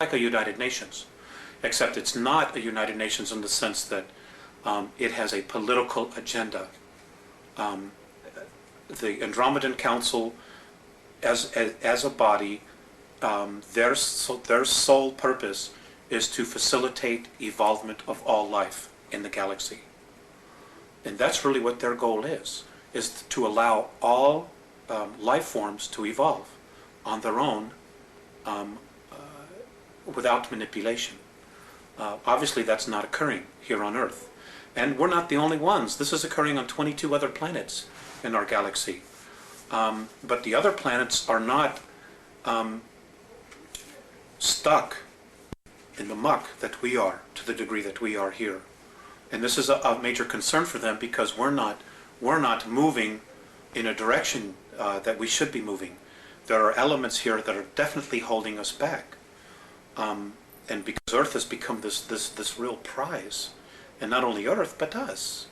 like a United Nations, except it's not a United Nations in the sense that it has a political agenda. The Andromedan Council, as a body, their sole purpose is to facilitate evolvement of all life in the galaxy. And that's really what their goal is to allow all life forms to evolve on their own without manipulation. Obviously that's not occurring here on Earth. And we're not the only ones. This is occurring on 22 other planets in our galaxy. But the other planets are not stuck in the muck that we are, to the degree that we are here. And this is a major concern for them, because we're not moving in a direction that we should be moving. There are elements here that are definitely holding us back. And because Earth has become this real prize, and not only Earth, but us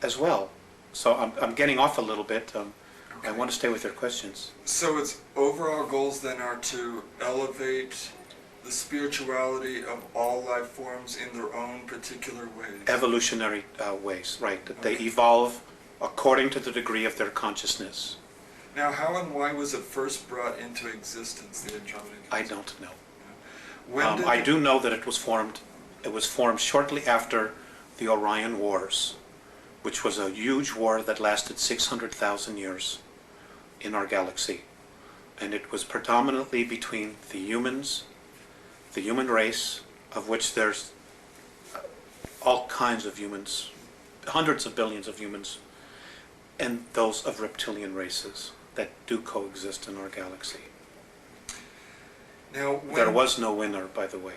as well. So I'm getting off a little bit. Okay. I want to stay with your questions. So its overall goals then are to elevate the spirituality of all life forms in their own particular ways. Evolutionary ways, right. That they evolve according to the degree of their consciousness. Now, how and why was it first brought into existence, the Andromedan Council? I don't know. When I do know that it was formed. It was formed shortly after the Orion Wars, which was a huge war that lasted 600,000 years in our galaxy. And it was predominantly between the humans, the human race, of which there's all kinds of humans, hundreds of billions of humans, and those of reptilian races that do coexist in our galaxy. Now, there was no winner, by the way.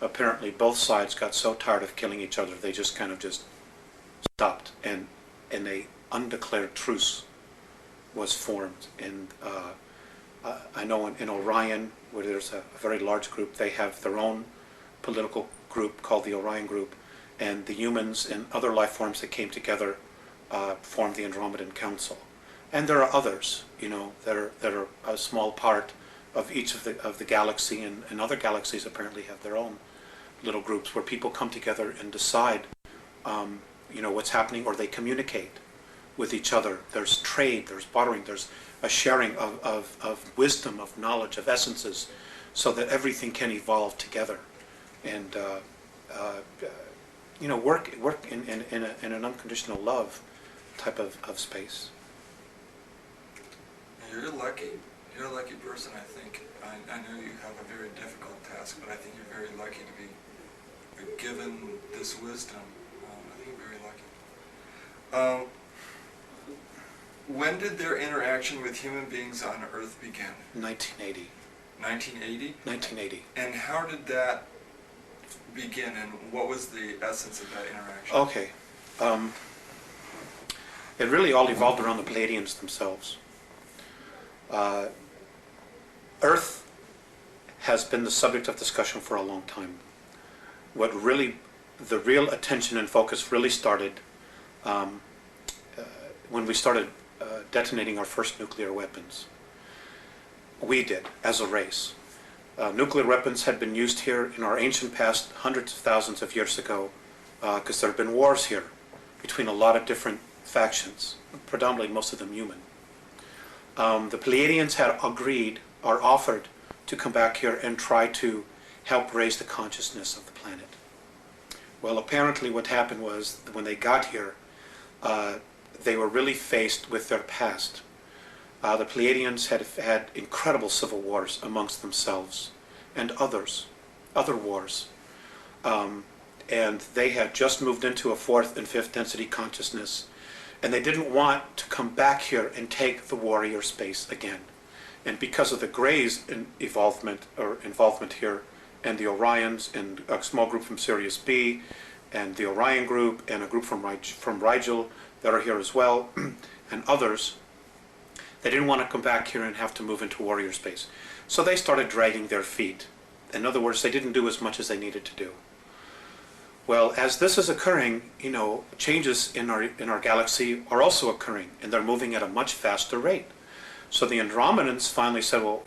Apparently both sides got so tired of killing each other, they just kind of just stopped, and a undeclared truce was formed. And I know in Orion, where there's a very large group, they have their own political group called the Orion Group, and the humans and other life forms that came together formed the Andromedan Council. And there are others, that are a small part of each of the galaxy, and other galaxies apparently have their own little groups where people come together and decide, what's happening, or they communicate with each other. There's trade, there's bartering, there's a sharing of wisdom, of knowledge, of essences, so that everything can evolve together and work in an unconditional love type of space. You're lucky. You're a lucky person, I think. I know you have a very difficult task, but I think you're very lucky to be given this wisdom. I think you're very lucky. When did their interaction with human beings on Earth begin? 1980. 1980? 1980. And how did that begin, and what was the essence of that interaction? Okay. It really all evolved around the Pleiadians themselves. Earth has been the subject of discussion for a long time. The real attention and focus really started when we started detonating our first nuclear weapons. We did, as a race. Nuclear weapons had been used here in our ancient past hundreds of thousands of years ago, because there have been wars here between a lot of different factions, predominantly most of them human. The Pleiadians had agreed or offered to come back here and try to help raise the consciousness of the planet. Well, apparently what happened was, when they got here, they were really faced with their past. The Pleiadians had had incredible civil wars amongst themselves and other wars. And they had just moved into a fourth and fifth density consciousness, and they didn't want to come back here and take the warrior space again. And because of the Greys' involvement here, and the Orions, and a small group from Sirius B, and the Orion Group, and a group from Rigel that are here as well, and others, they didn't want to come back here and have to move into warrior space. So they started dragging their feet. In other words, they didn't do as much as they needed to do. Well, as this is occurring, changes in our galaxy are also occurring, and they're moving at a much faster rate. So the Andromedans finally said, well,